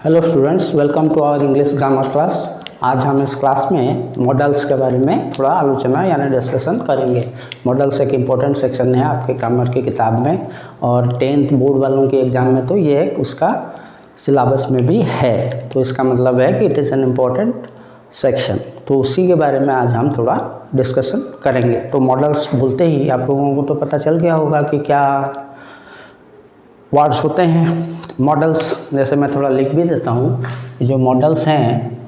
Hello students, welcome to our English grammar class. आज हम इस क्लास में मॉडल्स के बारे में थोड़ा आलोचना यानी डिस्कशन करेंगे। मॉडल्स एक इम्पोर्टेंट सेक्शन है आपके ग्रामर की किताब में, और 10th बोर्ड वालों के एग्ज़ाम में तो ये उसका सिलेबस में भी है, तो इसका मतलब है कि it is an important section. तो उसी के बारे में आज हम थोड़ा डिस्कशन करेंगे। तो मॉडल्स बोलते ही आप लोगों को तो पता चल गया होगा कि क्या वर्ड्स होते हैं मॉडल्स। जैसे मैं थोड़ा लिख भी देता हूँ, जो मॉडल्स हैं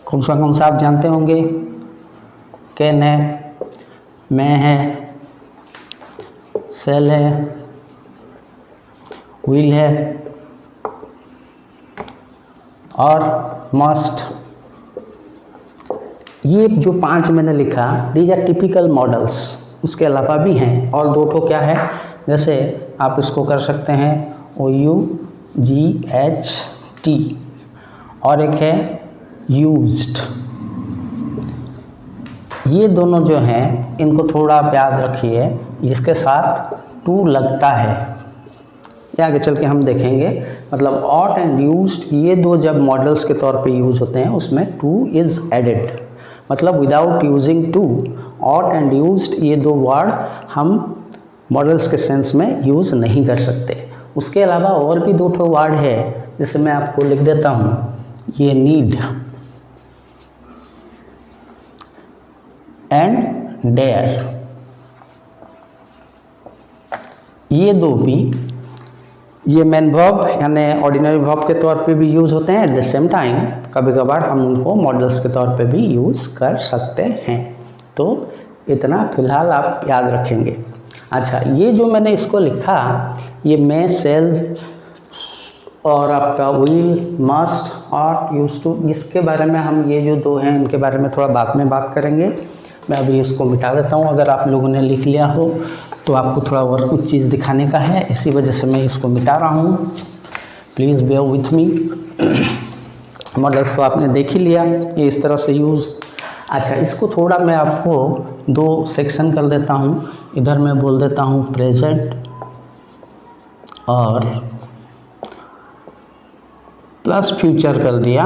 कौन सा आप जानते होंगे। कैन है, मैं है, सेल है, व्हील है और मस्ट। ये जो 5 मैंने लिखा, दीज आर टिपिकल मॉडल्स। उसके अलावा भी हैं और दो ठो क्या है, जैसे आप इसको कर सकते हैं OUGHT और एक है यूज्ड। ये दोनों जो हैं इनको थोड़ा आप याद रखिए, इसके साथ टू लगता है, ये आगे चल के हम देखेंगे। मतलब ऑट एंड यूज्ड ये दो जब मॉडल्स के तौर पे यूज होते हैं उसमें टू इज़ एडेड। मतलब without using to, ought and used ये दो वर्ड हम मॉडल्स के सेंस में यूज़ नहीं कर सकते। उसके अलावा और भी दो ठो वर्ड है, जैसे मैं आपको लिख देता हूँ, ये नीड एंड डेयर। ये दो भी ये मेन वर्ब यानी ऑर्डिनरी वर्ब के तौर पे भी यूज़ होते हैं। एट द सेम टाइम कभी कभार हम उनको मॉडल्स के तौर पे भी यूज़ कर सकते हैं। तो इतना फिलहाल आप याद रखेंगे। अच्छा, ये जो मैंने इसको लिखा, ये मैं, सेल और आपका व्हील, मस्ट और यूज टू, इसके बारे में हम ये जो दो हैं इनके बारे में थोड़ा बाद में बात करेंगे। मैं अभी इसको मिटा देता हूँ। अगर आप लोगों ने लिख लिया हो तो आपको थोड़ा और कुछ चीज़ दिखाने का है, इसी वजह से मैं इसको मिटा रहा हूँ। Please bear with me. Modals तो आपने देख ही लिया, ये इस तरह से यूज़। अच्छा, इसको थोड़ा मैं आपको दो सेक्शन कर देता हूँ। इधर मैं बोल देता हूँ प्रेजेंट और प्लस फ्यूचर कर दिया।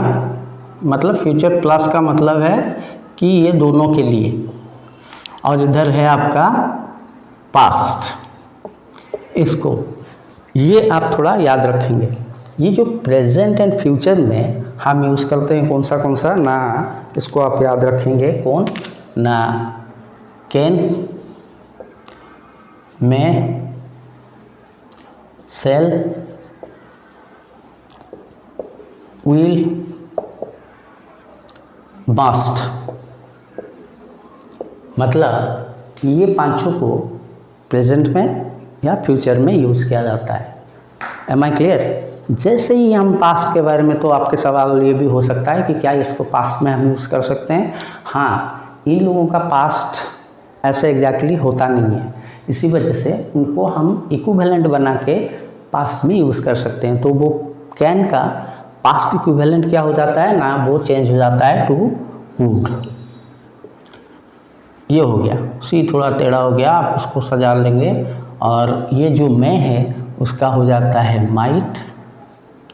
मतलब फ्यूचर प्लस का मतलब है कि ये दोनों के लिए, और इधर है आपका पास्ट। इसको ये आप थोड़ा याद रखेंगे। ये जो प्रेजेंट एंड फ्यूचर में हम यूज़ करते हैं कौन सा ना, इसको आप याद रखेंगे। कौन ना, कैन, मैं, सेल, व्हील, मस्ट। मतलब ये पांचों को प्रेजेंट में या फ्यूचर में यूज़ किया जाता है। Am I clear? जैसे ही हम पास्ट के बारे में, तो आपके सवाल ये भी हो सकता है कि क्या इसको पास्ट में हम यूज़ कर सकते हैं। हाँ, इन लोगों का पास्ट ऐसे एग्जैक्टली होता नहीं है, इसी वजह से उनको हम इक्विवेलेंट बना के पास्ट में यूज़ कर सकते हैं। तो वो कैन का पास्ट इक्विवेलेंट क्या हो जाता है ना, वो चेंज हो जाता है टू वुड। ये हो गया, सी थोड़ा टेढ़ा हो गया, आप उसको सजा लेंगे। और ये जो मैं है उसका हो जाता है माइट,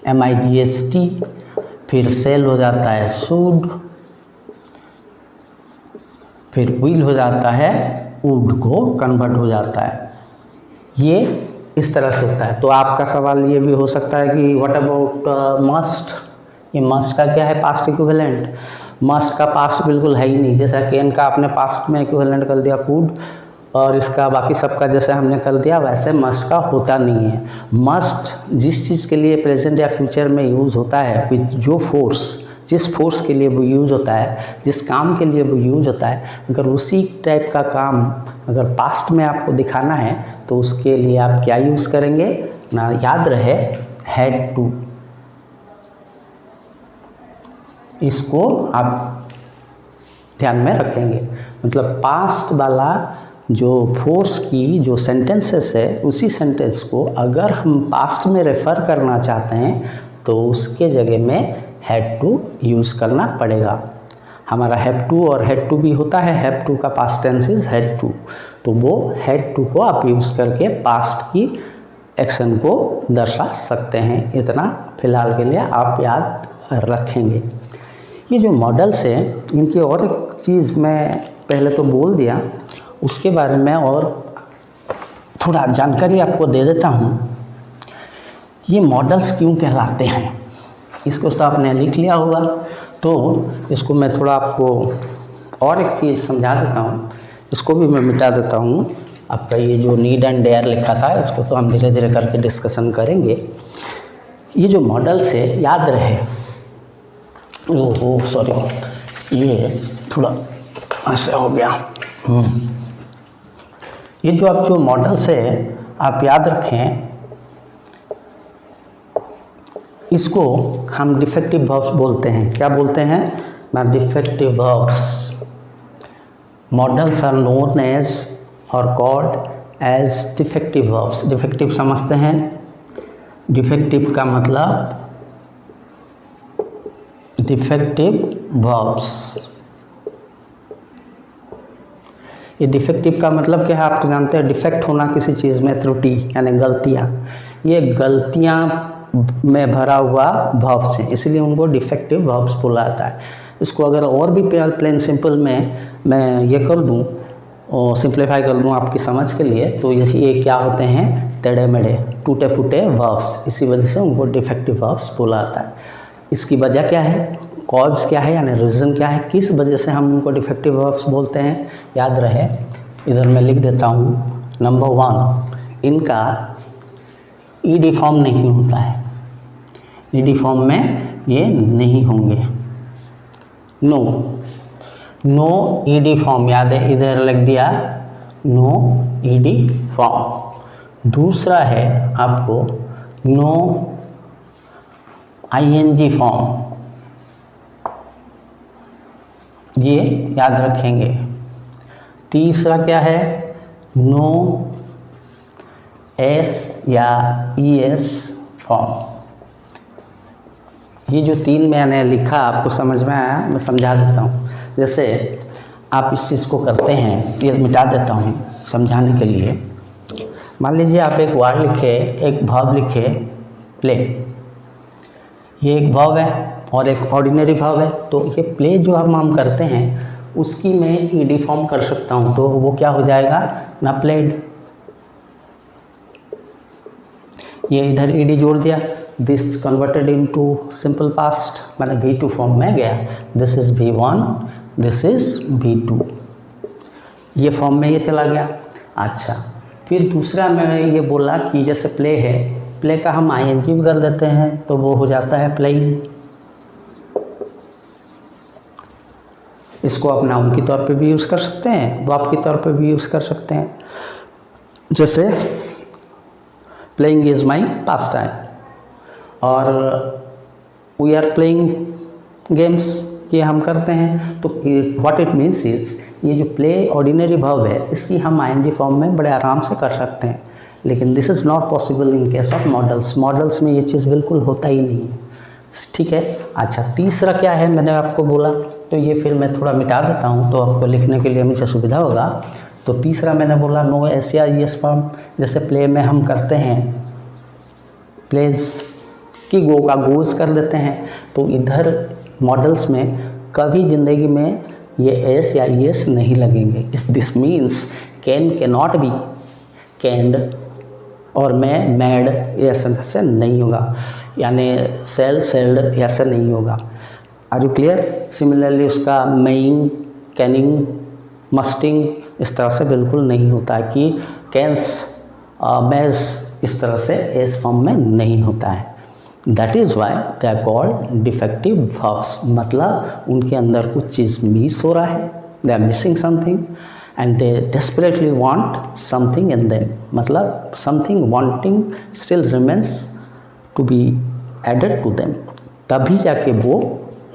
MIGHT। फिर सेल हो जाता है शुड, फिर व्हील हो जाता है वुड को कन्वर्ट हो जाता है। ये इस तरह से होता है। तो आपका सवाल ये भी हो सकता है कि व्हाट अबाउट मस्ट। ये मस्ट का क्या है पास्ट इक्विवेलेंट? मस्ट का पास्ट बिल्कुल है ही नहीं। जैसा कैन का आपने पास्ट में इक्विवेलेंट कर दिया कुड, और इसका बाकी सबका जैसे हमने कर दिया, वैसे मस्ट का होता नहीं है। मस्ट जिस चीज़ के लिए प्रेजेंट या फ्यूचर में यूज़ होता है, विथ जो फोर्स, जिस फोर्स के लिए वो यूज़ होता है, जिस काम के लिए वो यूज़ होता है, अगर उसी टाइप का काम अगर पास्ट में आपको दिखाना है तो उसके लिए आप क्या यूज़ करेंगे ना, याद रहे हैड टू। इसको आप ध्यान में रखेंगे। मतलब पास्ट वाला जो फोर्स की जो सेंटेंसेस है, उसी सेंटेंस को अगर हम पास्ट में रेफ़र करना चाहते हैं तो उसके जगह में हैड टू यूज़ करना पड़ेगा। हमारा हैव टू और हैड टू भी होता है। हैव टू का past tense is had to, तो वो हैड टू को आप यूज़ करके पास्ट की एक्शन को दर्शा सकते हैं। इतना फिलहाल के लिए आप याद रखेंगे। ये जो मॉडल्स हैं इनकी और एक चीज़ मैं पहले तो बोल दिया, उसके बारे में और थोड़ा जानकारी आपको दे देता हूँ। ये मॉडल्स क्यों कहलाते हैं, इसको तो आपने लिख लिया होगा, तो इसको मैं थोड़ा आपको और एक चीज़ समझा देता हूँ। इसको भी मैं मिटा देता हूँ। आपका ये जो नीड एंड डेयर लिखा था, इसको तो हम धीरे धीरे करके डिस्कशन करेंगे। ये जो मॉडल्स है, याद रहे, ओह सॉरी, ये थोड़ा ऐसे हो गया। ये जो आप जो मॉडल्स है आप याद रखें, इसको हम डिफेक्टिव वर्ब्स बोलते हैं। क्या बोलते हैं ना? Defective verbs. Modals are known as और called as defective verbs. Defective समझते हैं? डिफेक्टिव का मतलब डिफेक्टिव वर्ब्स। ये डिफेक्टिव का मतलब क्या है? आप तो जानते हैं, डिफेक्ट होना किसी चीज़ में, त्रुटि यानी गलतियाँ। ये गलतियाँ में भरा हुआ वर्ब्स हैं, इसलिए उनको डिफेक्टिव वर्ब्स बोला जाता है। इसको अगर और भी प्लेन सिंपल में मैं ये कर दूँ और सिंप्लीफाई कर दूँ आपकी समझ के लिए, तो ये क्या होते हैं? टेढ़े मेढ़े, टूटे फूटे वर्ब्स। इसी वजह से उनको डिफेक्टिव वर्ब्स बोला जाता है। इसकी वजह क्या है? कॉज क्या है, यानी रीज़न क्या है, किस वजह से हम उनको डिफेक्टिव वर्ब्स बोलते हैं? याद रहे, इधर मैं लिख देता हूँ। नंबर 1, इनका ईडी फॉर्म नहीं होता है। ईडी फॉर्म में ये नहीं होंगे। नो ईडी फॉर्म, याद है, इधर लिख दिया नो ईडी फॉर्म। दूसरा है आपको नो आईएनजी फॉर्म, ये याद रखेंगे। तीसरा क्या है? नो एस या ईएस फॉर्म। ये जो 3 मैंने लिखा आपको समझ में आया? मैं समझा देता हूँ। जैसे आप इस चीज़ को करते हैं, ये मिटा देता हूँ समझाने के लिए। मान लीजिए आप एक वर्ड लिखे, एक वर्ब लिखे प्ले। ये एक वर्ब है और एक ऑर्डिनरी वर्ब है। तो ये प्ले जो हम करते हैं उसकी मैं ईडी फॉर्म कर सकता हूँ, तो वो क्या हो जाएगा ना? प्लेड। ये इधर ईडी जोड़ दिया, this converted into simple past, मतलब V2 फॉर्म में गया। This is V1, this is V2, ये फॉर्म में ये चला गया। अच्छा, फिर दूसरा मैं ये बोला कि जैसे प्ले है, प्ले का हम ING भी कर देते हैं, तो वो हो जाता है प्लेइंग। इसको आप नाउन के तौर पे भी यूज़ कर सकते हैं, वर्ब के तौर पे भी यूज़ कर सकते हैं। जैसे playing is my pass time, और वी आर प्लेइंग गेम्स, ये हम करते हैं। तो व्हाट इट मीन्स इज़, ये जो प्ले ऑर्डिनरी वर्ब है, इसकी हम ING फॉर्म में बड़े आराम से कर सकते हैं, लेकिन this is not possible in case of models. Models में ये चीज़ बिल्कुल होता ही नहीं है। ठीक है। अच्छा, तीसरा क्या है मैंने आपको बोला, तो ये फिर मैं थोड़ा मिटा देता हूँ तो आपको लिखने के लिए मुझे सुविधा होगा। तो तीसरा मैंने बोला नो एस या ईएस फॉर्म। जैसे प्ले में हम करते हैं प्लेज की गो का गोज कर देते हैं, तो इधर मॉडल्स में कभी ज़िंदगी में ये एस या ईएस नहीं लगेंगे। This means can, can not be, could और मैं, मैड, ये ऐसे नहीं होगा, यानी सेल, सेल्ड ऐसे नहीं होगा। Are you clear? सिमिलरली उसका मेइंग, कैनिंग, मस्टिंग इस तरह से बिल्कुल नहीं होता है कि कैंस, मैज इस तरह से एस फॉर्म में नहीं होता है। That is why they are called defective verbs. मतलब उनके अंदर कुछ चीज़ मिस हो रहा है, they are missing something and they desperately want something in them, मतलब something wanting still remains to be added to them, तभी जाके वो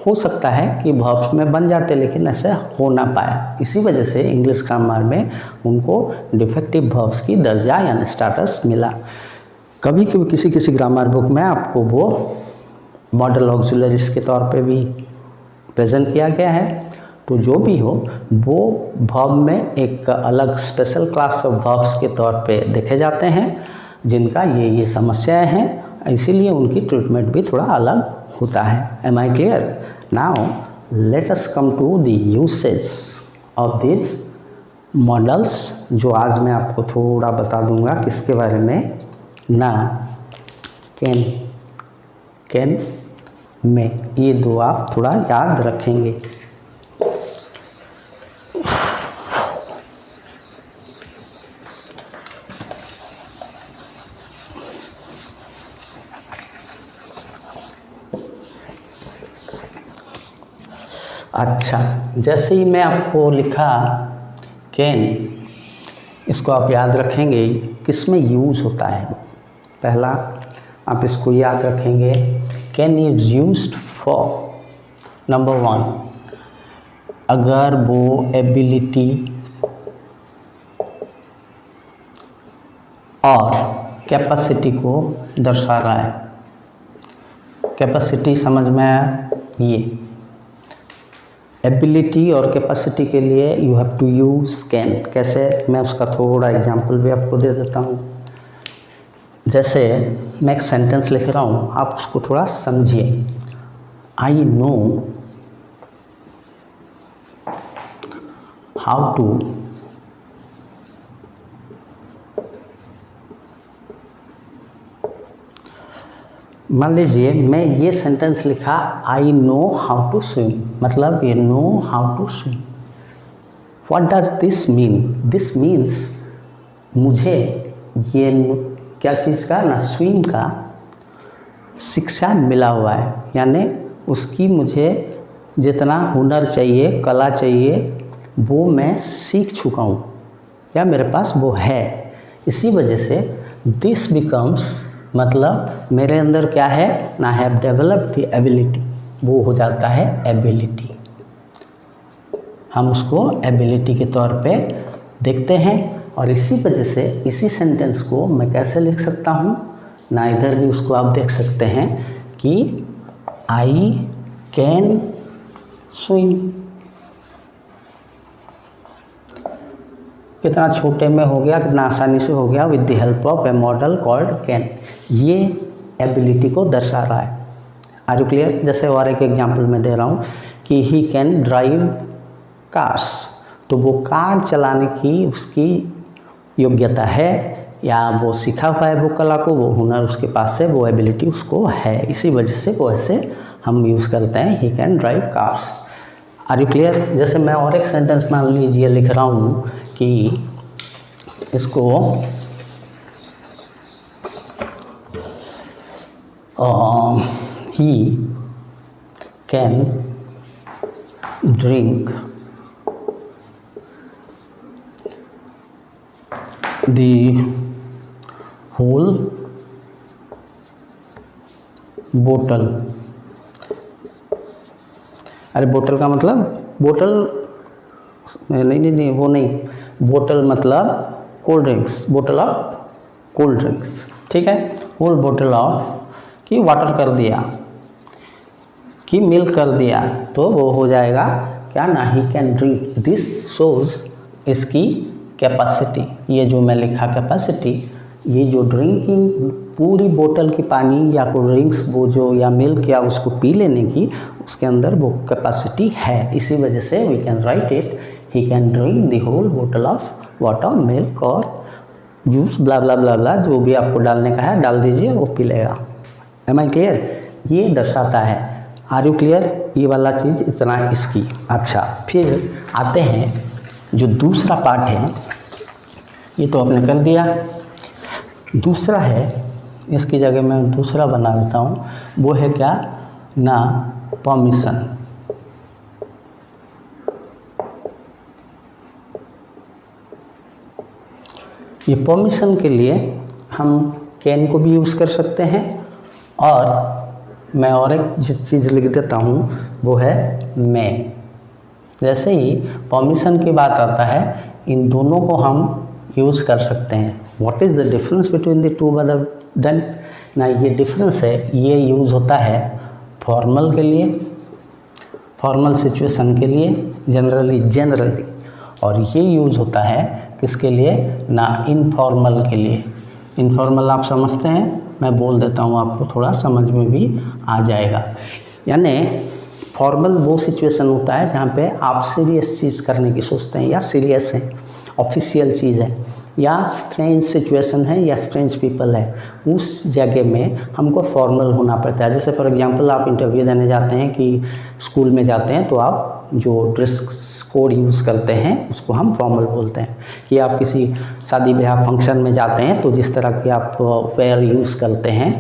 हो सकता है कि वर्ब्स में बन जाते, लेकिन ऐसे हो ना पाए। इसी वजह से इंग्लिश ग्रामर में उनको डिफेक्टिव वर्ब्स की दर्जा यानी स्टेटस मिला। कभी कभी किसी किसी ग्रामर बुक में आपको वो मॉडल ऑक्सिलरीज के तौर पे भी प्रेजेंट किया गया है। तो जो भी हो, वो वर्ब में एक अलग स्पेशल क्लास ऑफ वर्ब्स के तौर पे देखे जाते हैं। जिनका ये समस्याएं हैं, इसीलिए उनकी ट्रीटमेंट भी थोड़ा अलग होता है। Am I clear? Now let us come to the usage of this modals, जो आज मैं आपको थोड़ा बता दूंगा किसके बारे में, ना, कैन में। ये दो आप थोड़ा याद रखेंगे। अच्छा, जैसे ही मैं आपको लिखा कैन, इसको आप याद रखेंगे किस में यूज़ होता है। पहला आप इसको याद रखेंगे, can is used for number 1, अगर वो एबिलिटी और कैपेसिटी को दर्शा रहा है। कैपेसिटी समझ में आया? ये एबिलिटी और कैपेसिटी के लिए you have to use can. कैसे, मैं उसका थोड़ा एग्जांपल भी आपको दे देता हूँ। जैसे मैं एक सेंटेंस लिख रहा हूँ, आप उसको थोड़ा समझिए। आई नो हाउ टू मान लीजिए मैं ये सेंटेंस लिखा, I know how to swim, मतलब ये know how to swim. What does this mean? This means मुझे ये क्या चीज़ का ना, स्विम का शिक्षा मिला हुआ है, यानी उसकी मुझे जितना हुनर चाहिए, कला चाहिए, वो मैं सीख चुका हूँ या मेरे पास वो है। इसी वजह से दिस बिकम्स, मतलब मेरे अंदर क्या है ना, हैव डेवलप्ड द एबिलिटी, वो हो जाता है एबिलिटी। हम उसको एबिलिटी के तौर पे देखते हैं। और इसी वजह से इसी सेंटेंस को मैं कैसे लिख सकता हूँ ना, इधर भी उसको आप देख सकते हैं कि आई कैन स्विम। कितना छोटे में हो गया, कितना आसानी से हो गया, with the help of a modal called can. ये एबिलिटी को दर्शा रहा है। Are you clear? जैसे और एक एग्जांपल मैं दे रहा हूँ कि ही कैन ड्राइव कार्स, तो वो कार चलाने की उसकी योग्यता है, या वो सीखा हुआ है वो कला को, वो हुनर उसके पास है, वो एबिलिटी उसको है। इसी वजह से वो ऐसे हम यूज़ करते हैं, he can drive cars. Are you clear? जैसे मैं और एक सेंटेंस मान लीजिए लिख रहा हूँ कि इसको he can drink the whole bottle। अरे बोतल का मतलब बोतल नहीं, वो नहीं, बोतल मतलब कोल्ड ड्रिंक्स, बोतल ऑफ कोल्ड ड्रिंक्स, ठीक है। होल बोतल ऑफ कि वाटर कर दिया, कि मिल्क कर दिया, तो वो हो जाएगा क्या ना, ही कैन ड्रिंक। दिस शोज इसकी कैपेसिटी। ये जो मैं लिखा कैपेसिटी, ये जो ड्रिंकिंग पूरी बोतल की पानी या कोल्ड ड्रिंक्स वो जो या मिल्क या उसको पी लेने की, उसके अंदर वो कैपेसिटी है। इसी वजह से we can write it, he can drink the whole बोतल ऑफ वाटर, मिल्क और juice, blah blah blah blah, जो भी आपको डालने का है डाल दीजिए, वो पी लेगा। Am I clear? ये दर्शाता है। Are you clear? ये वाला चीज़ इतना इसकी। अच्छा, फिर आते हैं जो दूसरा पार्ट है, ये तो आपने कर दिया। दूसरा है, इसकी जगह मैं दूसरा बना देता हूँ, वो है क्या ना, परमिशन। ये परमिशन के लिए हम कैन को भी यूज़ कर सकते हैं, और मैं और एक चीज़ लिख देता हूँ, वो है मैं। जैसे ही परमिशन की बात आता है, इन दोनों को हम यूज़ कर सकते हैं। What is the difference between the two brother then? ना, ये डिफरेंस है, ये यूज़ होता है फॉर्मल के लिए, फॉर्मल सिचुएशन के लिए जनरली, और ये यूज़ होता है किसके लिए ना, इनफॉर्मल के लिए। इनफॉर्मल आप समझते हैं, मैं बोल देता हूँ आपको, थोड़ा समझ में भी आ जाएगा। यानी फॉर्मल वो सिचुएशन होता है जहाँ पे आप सीरियस चीज़ करने की सोचते हैं या सीरियस हैं, ऑफिशियल चीज़ है या स्ट्रेंज सिचुएशन है या स्ट्रेंज पीपल है, उस जगह में हमको फॉर्मल होना पड़ता है। जैसे फॉर एग्जांपल आप इंटरव्यू देने जाते हैं कि स्कूल में जाते हैं तो आप जो ड्रेस कोड यूज़ करते हैं उसको हम फॉर्मल बोलते हैं। कि आप किसी शादी ब्याह फंक्शन में जाते हैं तो जिस तरह की आप वेयर यूज़ करते हैं,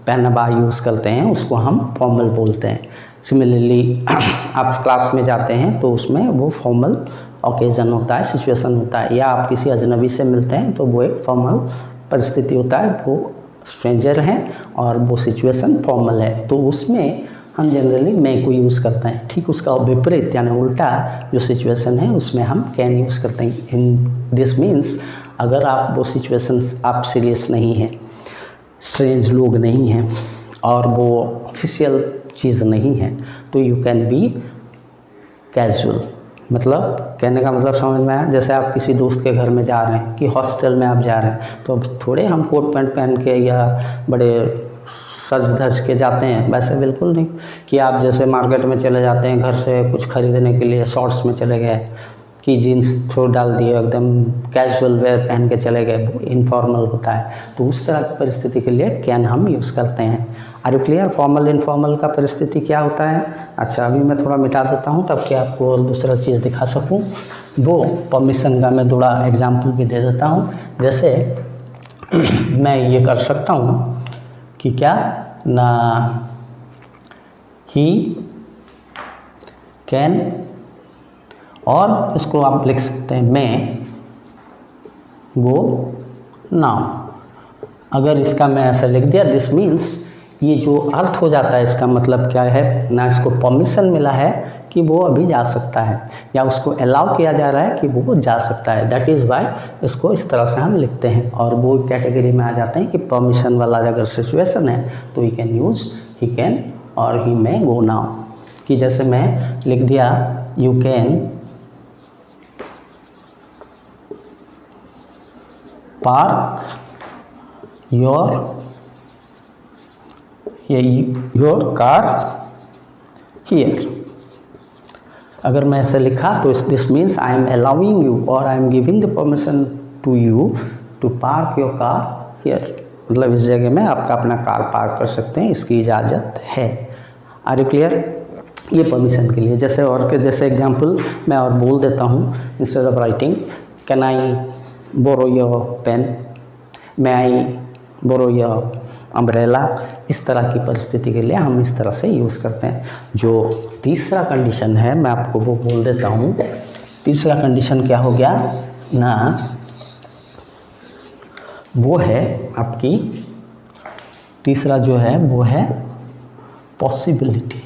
पहनावा यूज़ करते हैं, उसको हम फॉर्मल बोलते हैं। सिमिलरली आप क्लास में जाते हैं तो उसमें वो फॉर्मल ओकेज़न होता है, सिचुएशन होता है। या आप किसी अजनबी से मिलते हैं तो वो एक फॉर्मल परिस्थिति होता है, वो स्ट्रेंजर हैं और वो सिचुएशन फॉर्मल है, तो उसमें हम जनरली मैं को यूज़ करते हैं। ठीक उसका विपरीत यानी उल्टा जो सिचुएशन है उसमें हम कैन यूज़ करते हैं। इन दिस मीन्स अगर आप वो सिचुएशन आप सीरियस नहीं हैं, स्ट्रेंज लोग नहीं हैं और वो ऑफिशियल चीज़ नहीं है, तो यू कैन बी कैजुअल। मतलब कहने का मतलब समझ में आया। जैसे आप किसी दोस्त के घर में जा रहे हैं कि हॉस्टल में आप जा रहे हैं तो अब थोड़े हम कोट पैंट पहन के या बड़े सज धज के जाते हैं, वैसे बिल्कुल नहीं। कि आप जैसे मार्केट में चले जाते हैं घर से कुछ खरीदने के लिए, शॉर्ट्स में चले गए कि जीन्स थोड़ा डाल दिए, एकदम कैजुअल वेयर पहन के चले गए, वो इनफॉर्मल होता है। तो उस तरह की परिस्थिति के लिए कैन हम यूज़ करते हैं। Are you clear? Formal informal का परिस्थिति क्या होता है? अच्छा, अभी मैं थोड़ा मिटा देता हूँ तब कि आपको और दूसरा चीज़ दिखा सकूँ। वो परमिशन का मैं थोड़ा एग्जाम्पल भी दे देता हूँ। जैसे मैं ये कर सकता हूँ कि क्या ना, ही कैन, और इसको आप लिख सकते हैं मैं गो नाउ। अगर इसका मैं ऐसा लिख दिया, दिस मीन्स, ये जो अर्थ हो जाता है इसका मतलब क्या है ना, इसको परमिशन मिला है कि वो अभी जा सकता है या उसको अलाउ किया जा रहा है कि वो जा सकता है। दैट इज़ वाई इसको इस तरह से हम लिखते हैं। और वो कैटेगरी में आ जाते हैं कि परमिशन वाला अगर सिचुएशन है तो he can use he can और ही मे गो नाउ। कि जैसे मैं लिख दिया you can park your car here. अगर मैं ऐसे लिखा तो this means I am allowing you और I am giving the permission to you to park your car here. मतलब इस जगह में आपका अपना कार पार्क कर सकते हैं, इसकी इजाज़त है। Are you clear? ये परमिशन के लिए। जैसे और के जैसे एग्जांपल मैं और बोल देता हूँ, instead of writing can I borrow your pen, may I borrow your umbrella। इस तरह की परिस्थिति के लिए हम इस तरह से यूज़ करते हैं। जो तीसरा कंडीशन है मैं आपको वो बोल देता हूँ। तीसरा कंडीशन क्या हो गया ना, वो है आपकी, तीसरा जो है वो है पॉसिबिलिटी।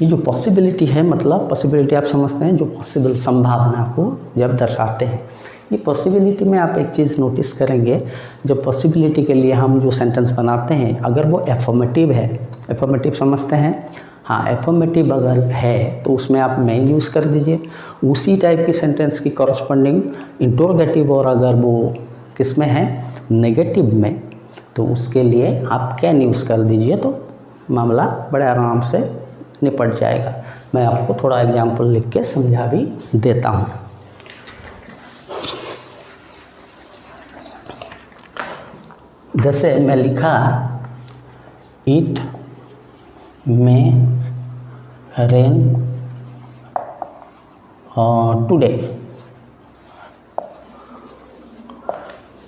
ये जो पॉसिबिलिटी है, मतलब पॉसिबिलिटी आप समझते हैं जो पॉसिबल, संभावना को जब दर्शाते हैं। ये पॉसिबिलिटी में आप एक चीज़ नोटिस करेंगे, जब पॉसिबिलिटी के लिए हम जो सेंटेंस बनाते हैं अगर वो एफर्मेटिव है, एफर्मेटिव समझते हैं, हाँ एफर्मेटिव अगर है तो उसमें आप मैं यूज़ कर दीजिए। उसी टाइप की सेंटेंस की कॉरस्पॉन्डिंग इंटरोगेटिव और अगर वो किस में है, नेगेटिव में, तो उसके लिए आप कैन यूज़ कर दीजिए, तो मामला बड़े आराम से निपट जाएगा। मैं आपको थोड़ा एग्जाम्पल लिख के समझा भी देता हूँ। जैसे मैं लिखा it may rain today,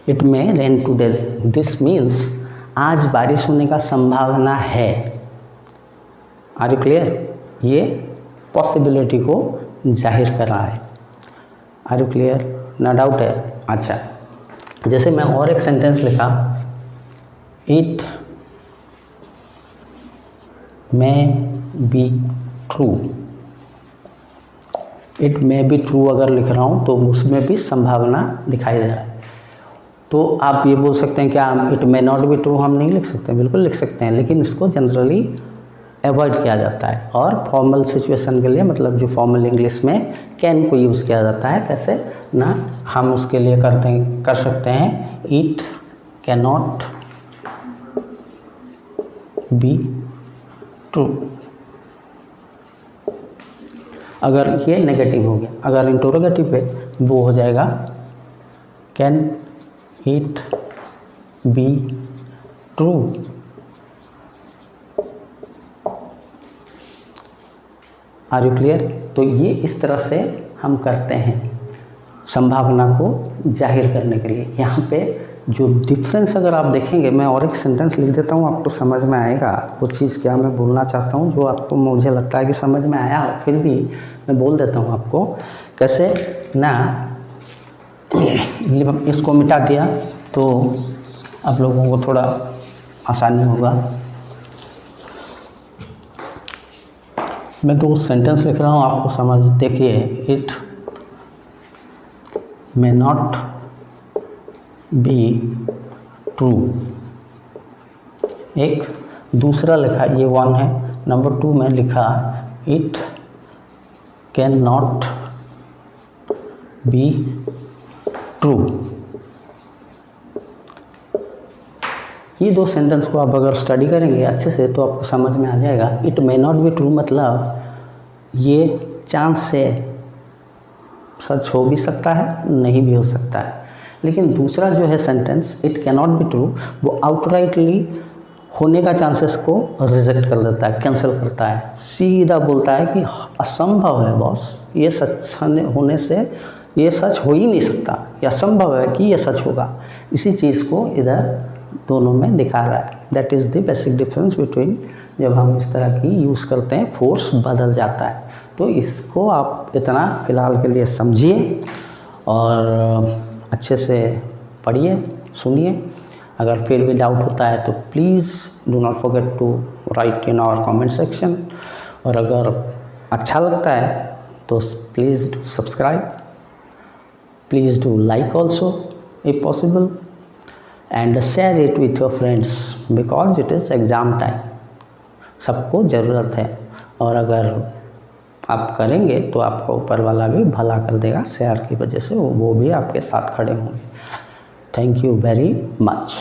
it may rain today, this means आज बारिश होने का संभावना है। Are you clear? ये पॉसिबिलिटी को जाहिर कर रहा है। Are you clear? ना डाउट है। अच्छा, जैसे मैं और एक सेंटेंस लिखा it may be true, it may be true अगर लिख रहा हूँ तो उसमें भी संभावना दिखाई दे रहा है। तो आप ये बोल सकते हैं क्या it may not be true हम नहीं लिख सकते? बिल्कुल लिख सकते हैं, लेकिन इसको जनरली अवॉइड किया जाता है। और फॉर्मल सिचुएशन के लिए मतलब जो फॉर्मल इंग्लिश में कैन को यूज़ किया जाता है, कैसे ना हम उसके लिए कर सकते हैं it can not B true. अगर ये नेगेटिव हो गया, अगर इंटरोगेटिव पे वो हो जाएगा can it be true. Are you clear? तो ये इस तरह से हम करते हैं संभावना को जाहिर करने के लिए। यहाँ पे जो डिफरेंस अगर आप देखेंगे, मैं और एक सेंटेंस लिख देता हूँ, आपको समझ में आएगा वो चीज़ क्या मैं बोलना चाहता हूँ, जो आपको मुझे लगता है कि समझ में आया हो, फिर भी मैं बोल देता हूँ आपको। कैसे ना, इसको मिटा दिया तो आप लोगों को थोड़ा आसानी होगा। मैं 2 सेंटेंस लिख रहा हूँ, आपको समझ देखिए। It may not be true, एक दूसरा लिखा, ये 1 है। नंबर 2 में लिखा it can not be true. ये 2 सेंटेंस को आप अगर स्टडी करेंगे अच्छे से तो आपको समझ में आ जाएगा। It may not be true मतलब ये चांस से सच हो भी सकता है, नहीं भी हो सकता है। लेकिन दूसरा जो है sentence it can not be true, वो आउटराइटली होने का चांसेस को रिजेक्ट कर देता है, कैंसिल करता है, सीधा बोलता है कि असंभव है बॉस, ये सच होने से ये सच हो ही नहीं सकता, ये असंभव है कि ये सच होगा। इसी चीज़ को इधर दोनों में दिखा रहा है। That is the basic difference between, जब हम इस तरह की यूज़ करते हैं फोर्स बदल जाता है। तो इसको आप इतना फ़िलहाल के लिए समझिए और अच्छे से पढ़िए, सुनिए। अगर फिर भी डाउट होता है तो please do not forget to write in our comment section. और अगर अच्छा लगता है तो please do subscribe, please do like also if possible, and share it with your friends because it is exam time। सबको ज़रूरत है और अगर आप करेंगे तो आपका ऊपर वाला भी भला कर देगा। शेयर की वजह से वो भी आपके साथ खड़े होंगे। Thank you very much.